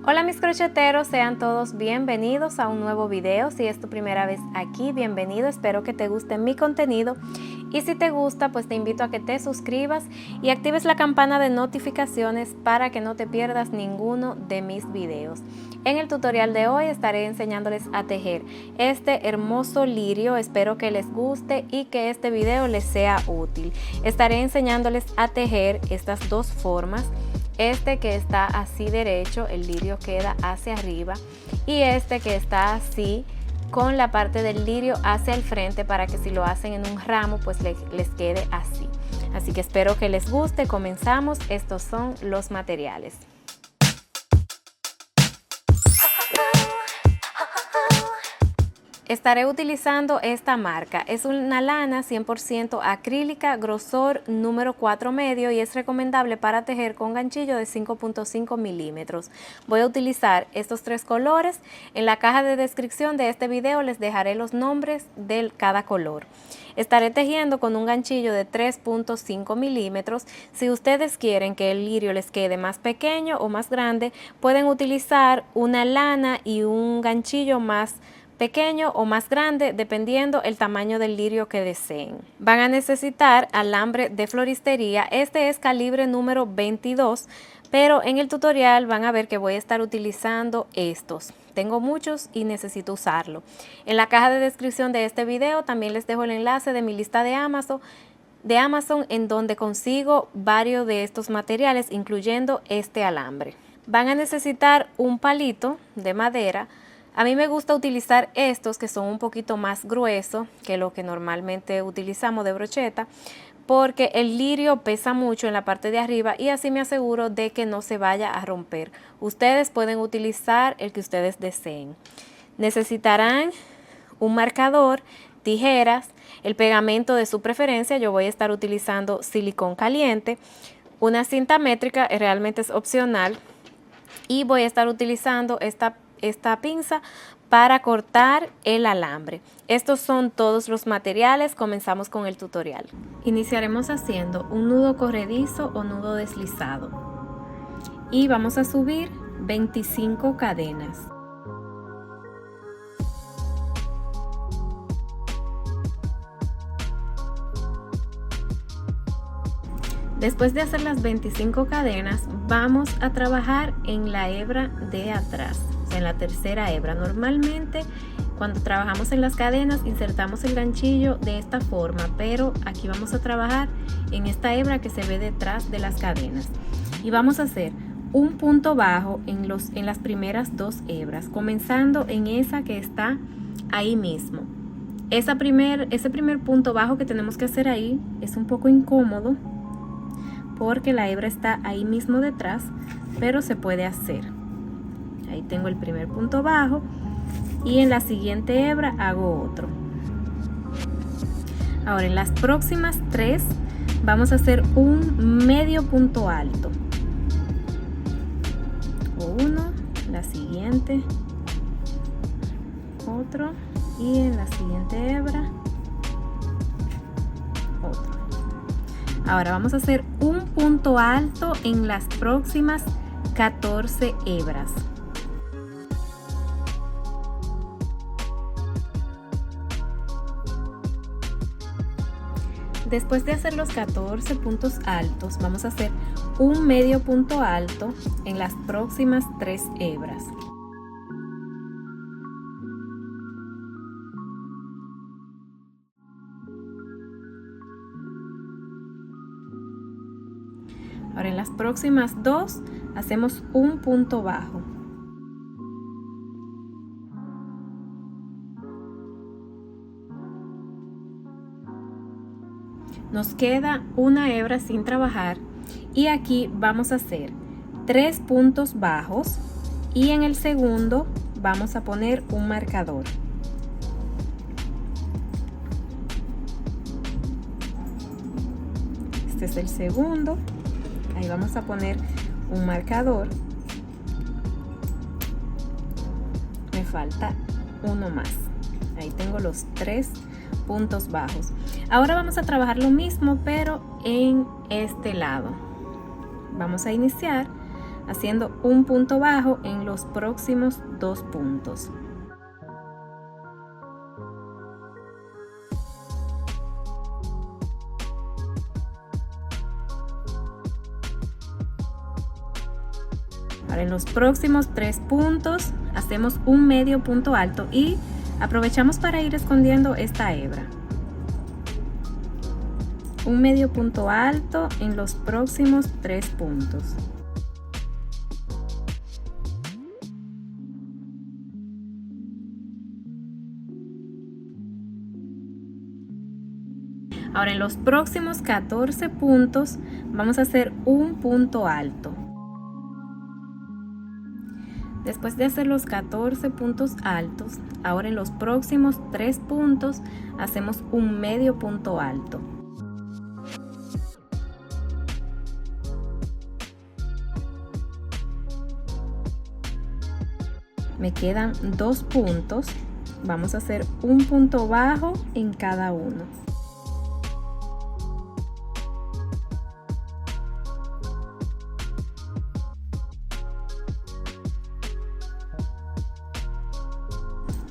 Hola mis crocheteros, sean todos bienvenidos a un nuevo video. Si es tu primera vez aquí, bienvenido, espero que te guste mi contenido y si te gusta pues te invito a que te suscribas y actives la campana de notificaciones para que no te pierdas ninguno de mis videos. En el tutorial de hoy estaré enseñándoles a tejer este hermoso lirio, espero que les guste y que este video les sea útil. Estaré enseñándoles a tejer estas dos formas. Este que está así derecho, el lirio queda hacia arriba, y este que está así con la parte del lirio hacia el frente para que si lo hacen en un ramo pues les quede así. Así que espero que les guste. Comenzamos. Estos son los materiales. Estaré utilizando esta marca, es una lana 100% acrílica, grosor número 4 medio y es recomendable para tejer con ganchillo de 5.5 milímetros. Voy a utilizar estos tres colores. En la caja de descripción de este video les dejaré los nombres de cada color. Estaré tejiendo con un ganchillo de 3.5 milímetros. Si ustedes quieren que el lirio les quede más pequeño o más grande, pueden utilizar una lana y un ganchillo más pequeño o más grande dependiendo el tamaño del lirio que deseen. Van a necesitar alambre de floristería, este es calibre número 22, pero en el tutorial van a ver que voy a estar utilizando estos. Tengo muchos y necesito usarlo. En la caja de descripción de este video también les dejo el enlace de mi lista de Amazon en donde consigo varios de estos materiales, incluyendo este alambre. Van a necesitar un palito de madera. A mí me gusta utilizar estos que son un poquito más gruesos que lo que normalmente utilizamos de brocheta, porque el lirio pesa mucho en la parte de arriba y así me aseguro de que no se vaya a romper. Ustedes pueden utilizar el que ustedes deseen. Necesitarán un marcador, tijeras, el pegamento de su preferencia. Yo voy a estar utilizando silicón caliente, una cinta métrica, realmente es opcional, y voy a estar utilizando esta pinza para cortar el alambre. Estos son todos los materiales. Comenzamos con el tutorial. Iniciaremos haciendo un nudo corredizo o nudo deslizado y vamos a subir 25 cadenas. Después de hacer las 25 cadenas, vamos a trabajar en la hebra de atrás, o sea, en la tercera hebra. Normalmente, cuando trabajamos en las cadenas, insertamos el ganchillo de esta forma, pero aquí vamos a trabajar en esta hebra que se ve detrás de las cadenas. Y vamos a hacer un punto bajo en las primeras dos hebras, comenzando en esa que está ahí mismo. Ese primer punto bajo que tenemos que hacer ahí es un poco incómodo, porque la hebra está ahí mismo detrás, pero se puede hacer. Ahí tengo el primer punto bajo y en la siguiente hebra hago otro. Ahora en las próximas tres vamos a hacer un medio punto alto. Uno, la siguiente, otro y en la siguiente hebra otro. Ahora vamos a hacer un punto alto en las próximas 14 hebras. Después de hacer los 14 puntos altos, vamos a hacer un medio punto alto en las próximas 3 hebras. Ahora en las próximas dos hacemos un punto bajo. Nos queda una hebra sin trabajar y aquí vamos a hacer 3 puntos bajos y en el segundo vamos a poner un marcador. Este es el segundo. Ahí vamos a poner un marcador. Me falta uno más. Ahí tengo los 3 puntos bajos. Ahora vamos a trabajar lo mismo pero en este lado. Vamos a iniciar haciendo un punto bajo en los próximos 2 puntos. Ahora en los próximos 3 puntos hacemos un medio punto alto y aprovechamos para ir escondiendo esta hebra. Un medio punto alto en los próximos 3 puntos. Ahora en los próximos 14 puntos vamos a hacer un punto alto. Después de hacer los 14 puntos altos, ahora en los próximos 3 puntos hacemos un medio punto alto. Me quedan 2 puntos, vamos a hacer un punto bajo en cada uno.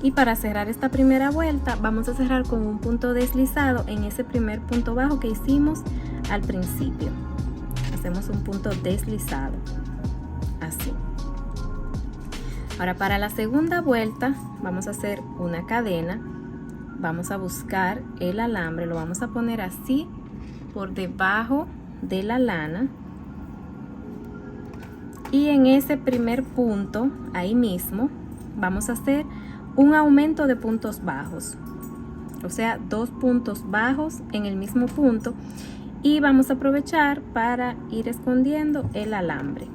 Y para cerrar esta primera vuelta vamos a cerrar con un punto deslizado en ese primer punto bajo que hicimos al principio. Hacemos un punto deslizado, así. Ahora para la segunda vuelta vamos a hacer una cadena, vamos a buscar el alambre, lo vamos a poner así por debajo de la lana y en ese primer punto, ahí mismo, vamos a hacer un aumento de puntos bajos, o sea 2 puntos bajos en el mismo punto, y vamos a aprovechar para ir escondiendo el alambre.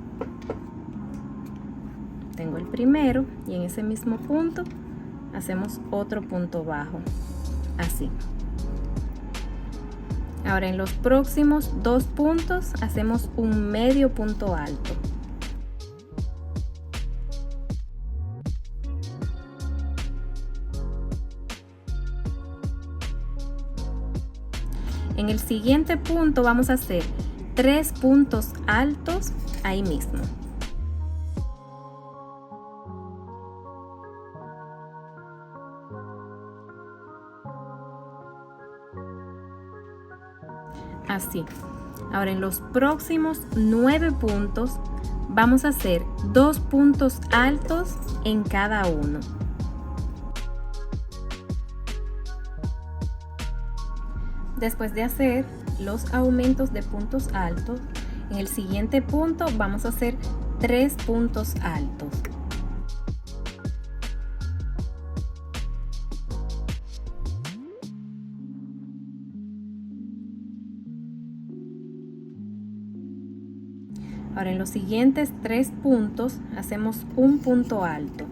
Tengo el primero y en ese mismo punto hacemos otro punto bajo, así. Ahora en los próximos 2 puntos hacemos un medio punto alto. En el siguiente punto vamos a hacer 3 puntos altos ahí mismo. Así. Ahora en los próximos 9 puntos vamos a hacer 2 puntos altos en cada uno. Después de hacer los aumentos de puntos altos, en el siguiente punto vamos a hacer 3 puntos altos. Ahora en los siguientes 3 puntos hacemos un punto alto.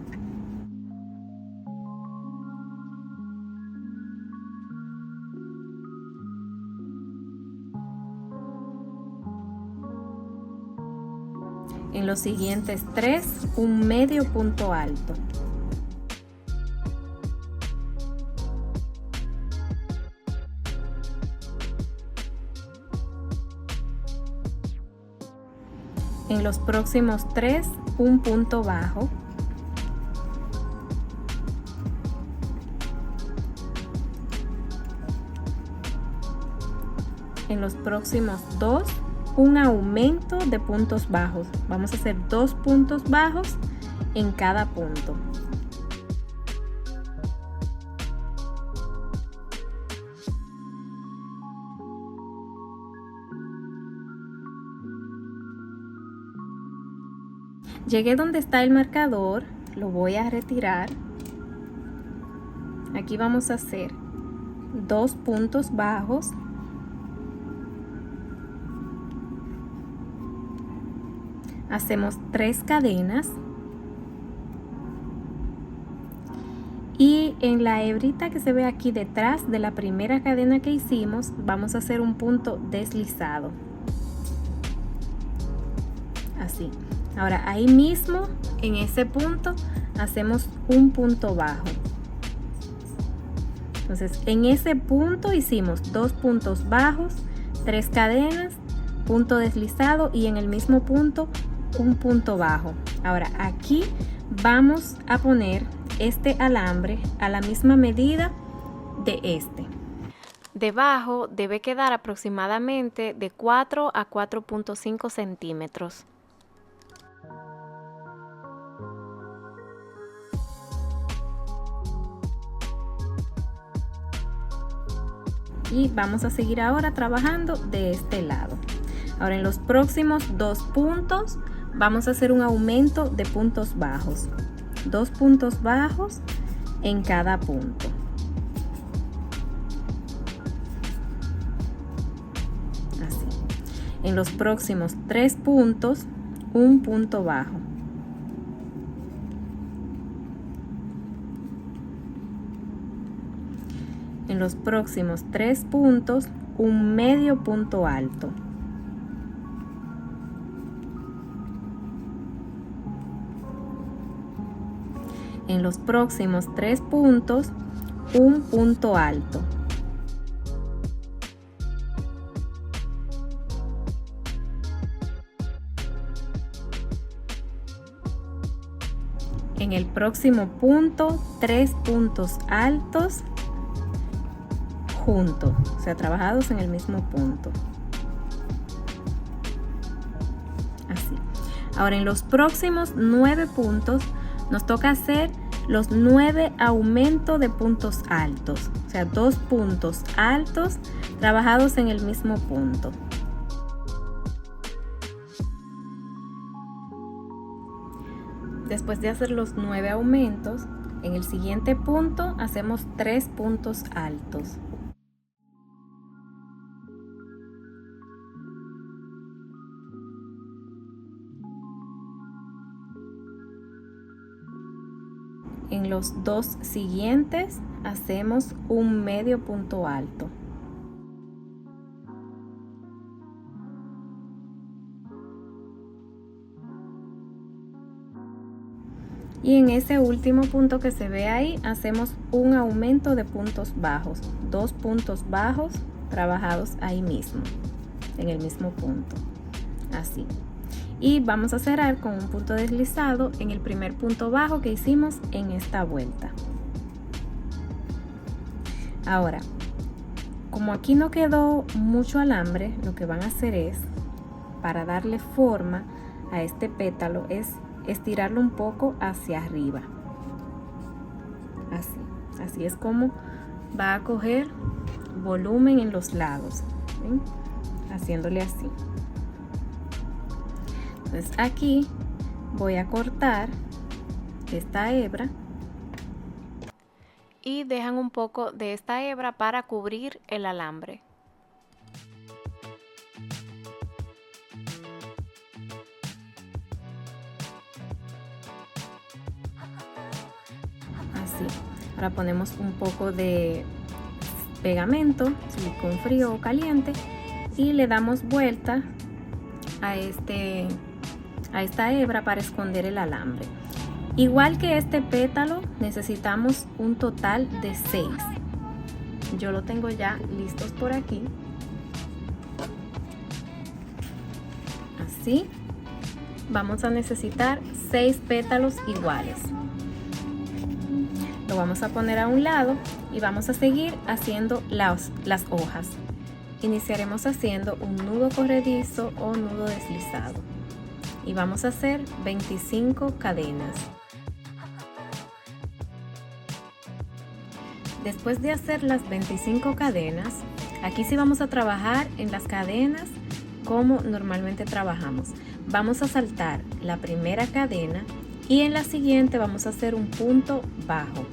En los siguientes 3, un medio punto alto. En los próximos 3, un punto bajo. En los próximos 2, un aumento de puntos bajos. Vamos a hacer 2 puntos bajos en cada punto. Llegué donde está el marcador, lo voy a retirar. Aquí vamos a hacer 2 puntos bajos. Hacemos 3 cadenas y en la hebrita que se ve aquí detrás de la primera cadena que hicimos vamos a hacer un punto deslizado, así. Ahora ahí mismo en ese punto hacemos un punto bajo. Entonces en ese punto hicimos 2 puntos bajos, 3 cadenas, punto deslizado y en el mismo punto un punto bajo. Ahora aquí vamos a poner este alambre a la misma medida de este. Debajo debe quedar aproximadamente de 4 a 4.5 centímetros. Y vamos a seguir ahora trabajando de este lado. Ahora en los próximos 2 puntos vamos a hacer un aumento de puntos bajos. 2 puntos bajos en cada punto. Así. En los próximos 3 puntos, un punto bajo. En los próximos 3 puntos, un medio punto alto. En los próximos 3 puntos, un punto alto. En el próximo punto, 3 puntos altos juntos, o sea, trabajados en el mismo punto. Así. Ahora en los próximos 9 puntos nos toca hacer los 9 aumentos de puntos altos, o sea, 2 puntos altos trabajados en el mismo punto. Después de hacer los 9 aumentos, en el siguiente punto hacemos 3 puntos altos. En los 2 siguientes hacemos un medio punto alto. Y en ese último punto que se ve ahí hacemos un aumento de puntos bajos, 2 puntos bajos trabajados ahí mismo, en el mismo punto, así. Y vamos a cerrar con un punto deslizado en el primer punto bajo que hicimos en esta vuelta. Ahora, como aquí no quedó mucho alambre, lo que van a hacer es, para darle forma a este pétalo, es estirarlo un poco hacia arriba. Así es como va a coger volumen en los lados, ¿ven? Haciéndole así. Entonces aquí voy a cortar esta hebra y dejan un poco de esta hebra para cubrir el alambre. Así. Ahora ponemos un poco de pegamento, silicón frío o caliente, y le damos vuelta a esta hebra para esconder el alambre. Igual que este pétalo, necesitamos un total de 6. Yo lo tengo ya listos por aquí. Así. Vamos a necesitar 6 pétalos iguales. Lo vamos a poner a un lado y vamos a seguir haciendo las hojas. Iniciaremos haciendo un nudo corredizo o nudo deslizado. Y vamos a hacer 25 cadenas. Después de hacer las 25 cadenas, aquí sí vamos a trabajar en las cadenas como normalmente trabajamos. Vamos a saltar la primera cadena y en la siguiente vamos a hacer un punto bajo.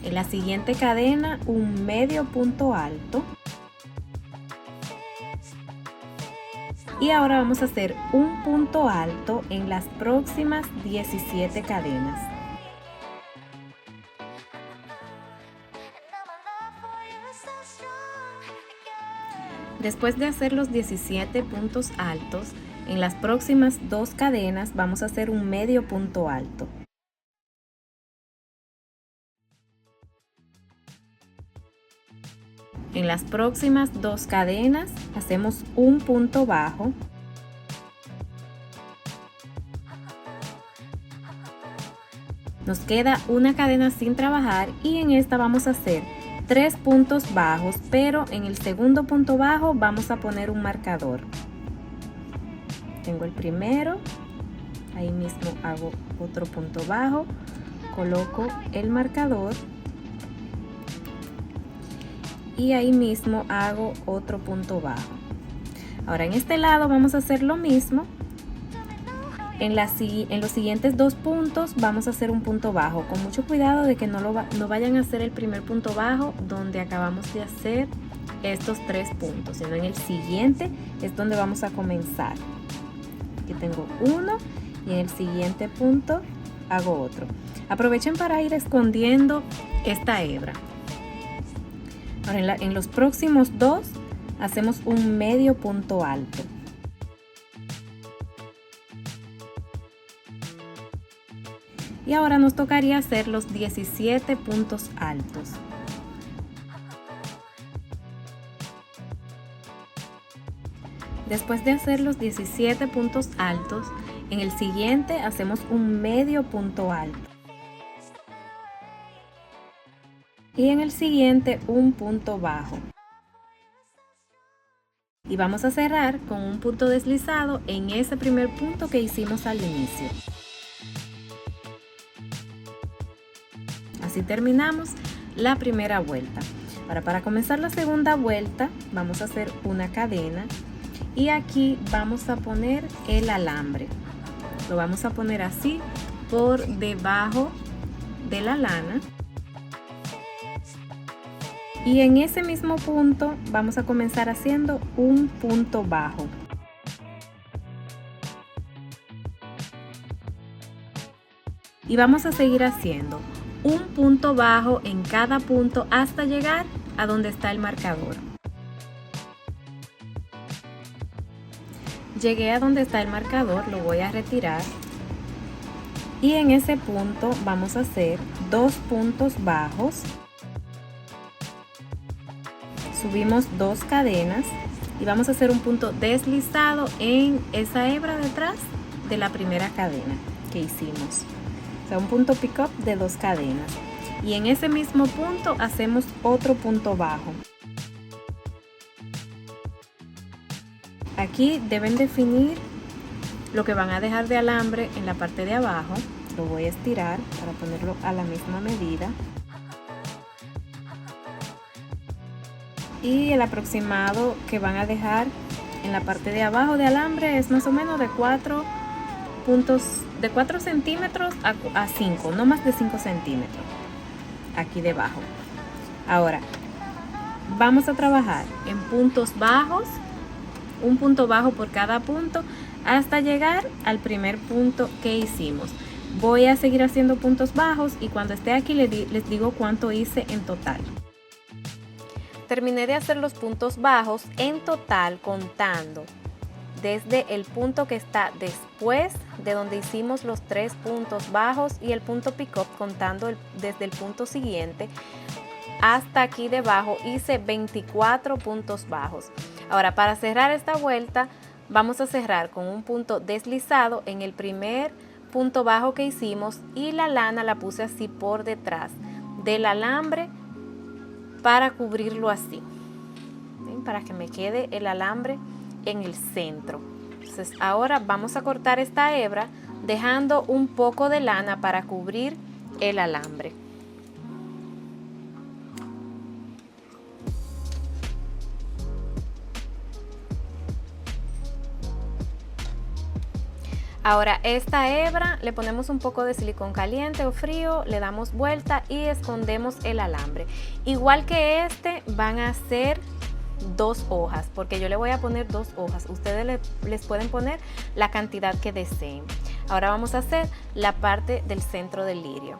En la siguiente cadena un medio punto alto. Y ahora vamos a hacer un punto alto en las próximas 17 cadenas. Después de hacer los 17 puntos altos, en las próximas 2 cadenas vamos a hacer un medio punto alto. En las próximas 2 cadenas hacemos un punto bajo. Nos queda una cadena sin trabajar y en esta vamos a hacer 3 puntos bajos, pero en el segundo punto bajo vamos a poner un marcador. Tengo el primero, ahí mismo hago otro punto bajo, coloco el marcador y ahí mismo hago otro punto bajo. Ahora en este lado vamos a hacer lo mismo. En los siguientes 2 puntos vamos a hacer un punto bajo, con mucho cuidado de que no vayan a hacer el primer punto bajo donde acabamos de hacer estos 3 puntos, sino en el siguiente es donde vamos a comenzar. Aquí tengo uno y en el siguiente punto hago otro. Aprovechen para ir escondiendo esta hebra. Ahora en los próximos 2 hacemos un medio punto alto. Y ahora nos tocaría hacer los 17 puntos altos. Después de hacer los 17 puntos altos, en el siguiente hacemos un medio punto alto. Y en el siguiente un punto bajo. Y vamos a cerrar con un punto deslizado en ese primer punto que hicimos al inicio. Así terminamos la primera vuelta. Ahora, para comenzar la segunda vuelta vamos a hacer una cadena y aquí vamos a poner el alambre. Lo vamos a poner así por debajo de la lana. Y en ese mismo punto vamos a comenzar haciendo un punto bajo. Y vamos a seguir haciendo un punto bajo en cada punto hasta llegar a donde está el marcador. Llegué a donde está el marcador, lo voy a retirar. Y en ese punto vamos a hacer 2 puntos bajos. Subimos 2 cadenas y vamos a hacer un punto deslizado en esa hebra detrás de la primera cadena que hicimos. O sea, un punto pick up de 2 cadenas. Y en ese mismo punto hacemos otro punto bajo. Aquí deben definir lo que van a dejar de alambre en la parte de abajo. Lo voy a estirar para ponerlo a la misma medida. Y el aproximado que van a dejar en la parte de abajo de alambre es más o menos de 4 centímetros a 5, no más de 5 centímetros aquí debajo. Ahora vamos a trabajar en puntos bajos, un punto bajo por cada punto hasta llegar al primer punto que hicimos. Voy a seguir haciendo puntos bajos y cuando esté aquí les digo cuánto hice en total. Terminé de hacer los puntos bajos en total contando desde el punto que está después de donde hicimos los 3 puntos bajos y el punto pick up contando desde el punto siguiente hasta aquí debajo hice 24 puntos bajos. Ahora, para cerrar esta vuelta vamos a cerrar con un punto deslizado en el primer punto bajo que hicimos y la lana la puse así por detrás del alambre para cubrirlo así. ¿Ven? Para que me quede el alambre en el centro. Entonces ahora vamos a cortar esta hebra dejando un poco de lana para cubrir el alambre. Ahora esta hebra le ponemos un poco de silicón caliente o frío, le damos vuelta y escondemos el alambre. Igual que este van a hacer 2 hojas, porque yo le voy a poner 2 hojas. Ustedes les pueden poner la cantidad que deseen. Ahora vamos a hacer la parte del centro del lirio.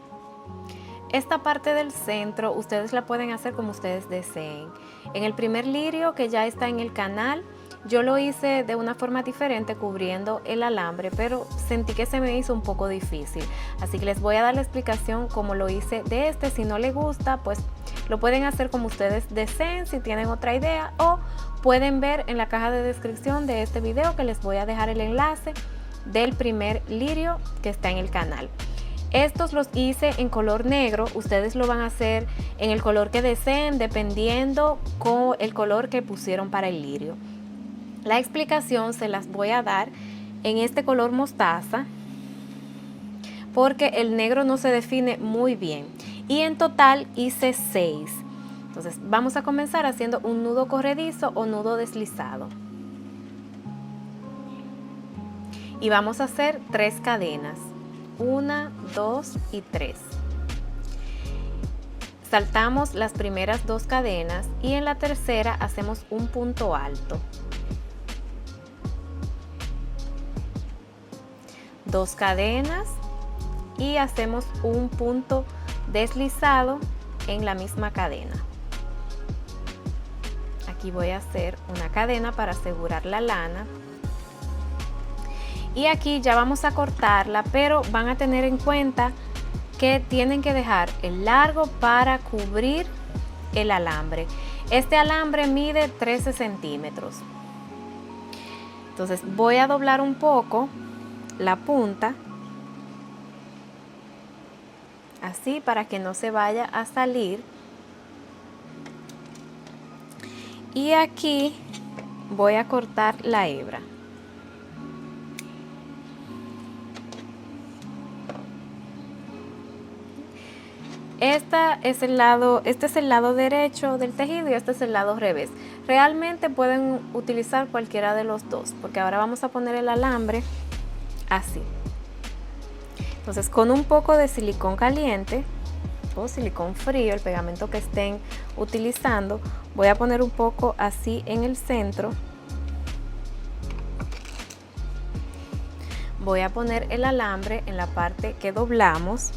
Esta parte del centro ustedes la pueden hacer como ustedes deseen. En el primer lirio que ya está en el canal, yo lo hice de una forma diferente cubriendo el alambre, pero sentí que se me hizo un poco difícil. Así que les voy a dar la explicación como lo hice de este. Si no les gusta, pues Lo pueden hacer como ustedes deseen si tienen otra idea, o pueden ver en la caja de descripción de este video que les voy a dejar el enlace del primer lirio que está en el canal. Estos los hice en color negro, ustedes lo van a hacer en el color que deseen dependiendo con el color que pusieron para el lirio. La explicación se las voy a dar en este color mostaza porque el negro no se define muy bien, y en total hice 6. Entonces vamos a comenzar haciendo un nudo corredizo o nudo deslizado y vamos a hacer 3 cadenas, 1, 2 y 3. Saltamos las primeras 2 cadenas y en la tercera hacemos un punto alto, 2 cadenas y hacemos un punto deslizado en la misma cadena. Aquí voy a hacer una cadena para asegurar la lana. Y aquí ya vamos a cortarla, pero van a tener en cuenta que tienen que dejar el largo para cubrir el alambre. Este alambre mide 13 centímetros. Entonces voy a doblar un poco la punta, así, para que no se vaya a salir. Y aquí voy a cortar la hebra. Este es el lado derecho del tejido y este es el lado revés. Realmente pueden utilizar cualquiera de los dos, porque ahora vamos a poner el alambre así. Entonces, con un poco de silicón caliente o silicón frío, el pegamento que estén utilizando, voy a poner un poco así en el centro. Voy a poner el alambre en la parte que doblamos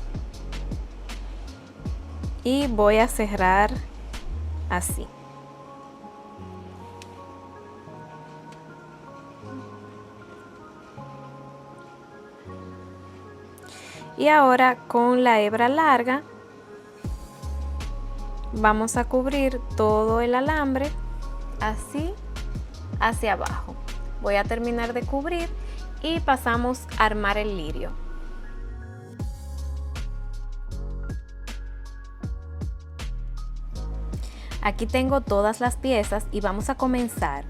y voy a cerrar así. Y ahora con la hebra larga vamos a cubrir todo el alambre así hacia abajo. Voy a terminar de cubrir y pasamos a armar el lirio. Aquí tengo todas las piezas y vamos a comenzar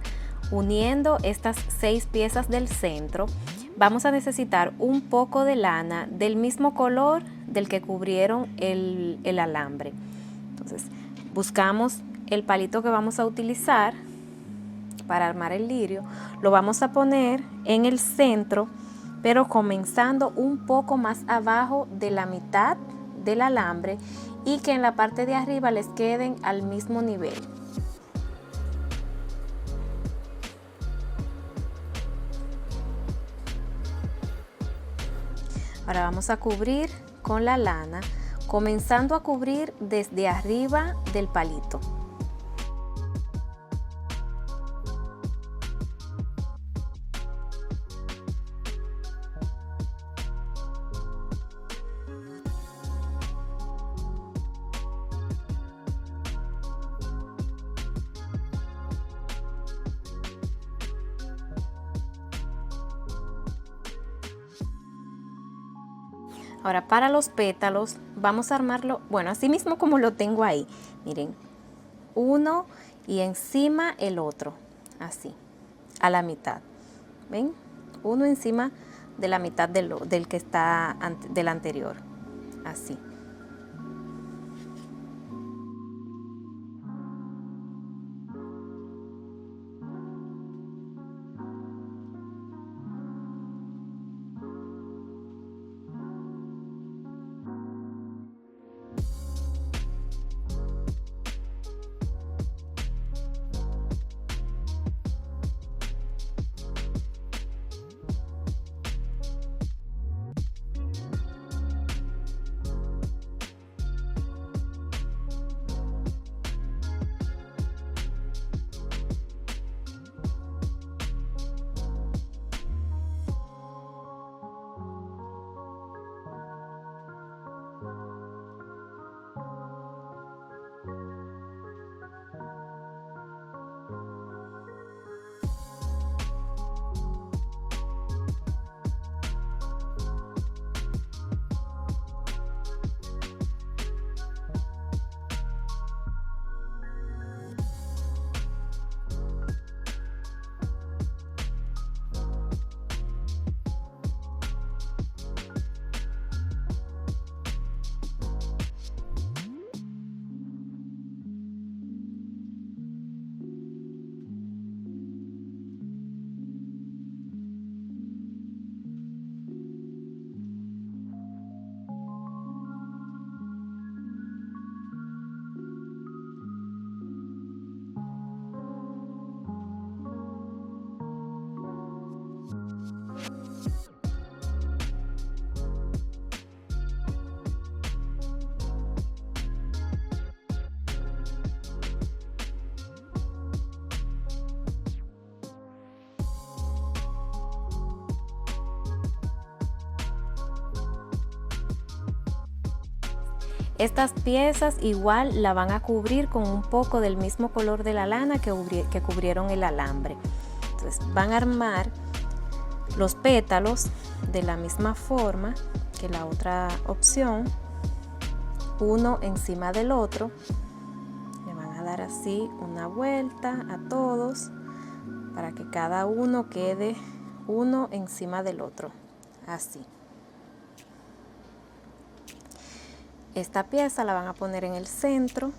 uniendo estas 6 piezas del centro. Vamos a necesitar un poco de lana del mismo color del que cubrieron el alambre. Entonces buscamos el palito que vamos a utilizar para armar el lirio, lo vamos a poner en el centro, pero comenzando un poco más abajo de la mitad del alambre y que en la parte de arriba les queden al mismo nivel. Ahora vamos a cubrir con la lana, comenzando a cubrir desde arriba del palito. Ahora para los pétalos vamos a armarlo, bueno, así mismo como lo tengo ahí. Miren, uno y encima el otro, así, a la mitad. ¿Ven? Uno encima de la mitad del que está del anterior, así. Estas piezas igual la van a cubrir con un poco del mismo color de la lana que cubrieron el alambre. Entonces van a armar los pétalos de la misma forma que la otra opción, uno encima del otro. Le van a dar así una vuelta a todos para que cada uno quede uno encima del otro, así. Esta pieza la van a poner en el centro.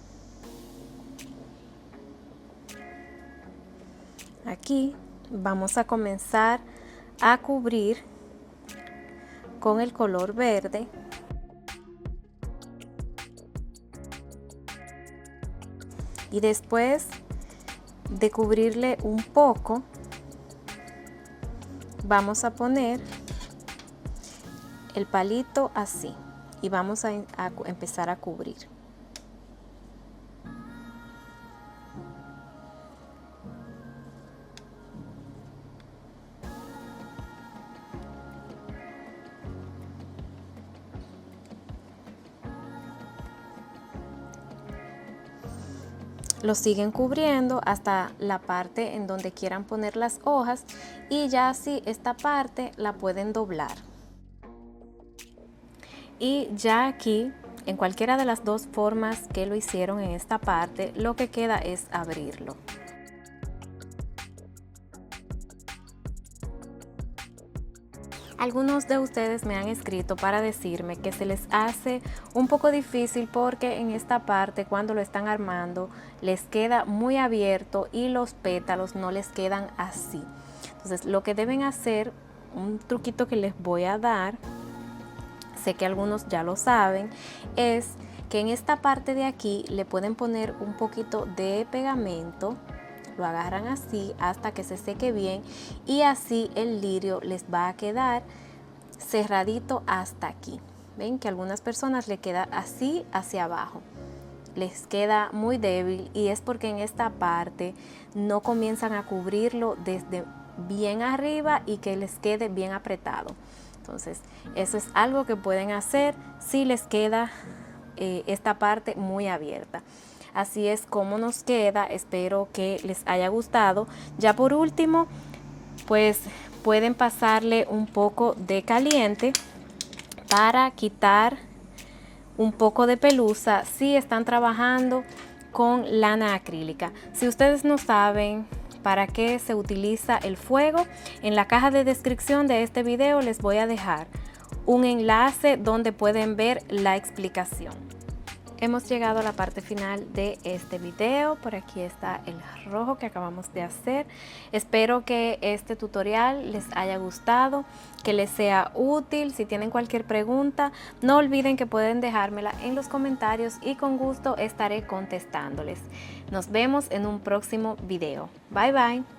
Aquí vamos a comenzar a cubrir con el color verde. Y después de cubrirle un poco, vamos a poner el palito así y vamos a empezar a cubrir. Lo siguen cubriendo hasta la parte en donde quieran poner las hojas y ya así esta parte la pueden doblar. Y ya aquí, en cualquiera de las dos formas que lo hicieron en esta parte, lo que queda es abrirlo. Algunos de ustedes me han escrito para decirme que se les hace un poco difícil porque en esta parte cuando lo están armando les queda muy abierto y los pétalos no les quedan así. Entonces lo que deben hacer, un truquito que les voy a dar, sé que algunos ya lo saben, es que en esta parte de aquí le pueden poner un poquito de pegamento. Lo agarran así hasta que se seque bien y así el lirio les va a quedar cerradito hasta aquí. Ven que a algunas personas le queda así hacia abajo, les queda muy débil y es porque en esta parte no comienzan a cubrirlo desde bien arriba y que les quede bien apretado. Entonces eso es algo que pueden hacer si les queda esta parte muy abierta. Así es como nos queda, espero que les haya gustado. Ya por último, pues pueden pasarle un poco de caliente para quitar un poco de pelusa si están trabajando con lana acrílica. Si ustedes no saben para qué se utiliza el fuego, en la caja de descripción de este video les voy a dejar un enlace donde pueden ver la explicación. Hemos llegado a la parte final de este video. Por aquí está el rojo que acabamos de hacer. Espero que este tutorial les haya gustado, que les sea útil. Si tienen cualquier pregunta, no olviden que pueden dejármela en los comentarios y con gusto estaré contestándoles. Nos vemos en un próximo video. Bye bye.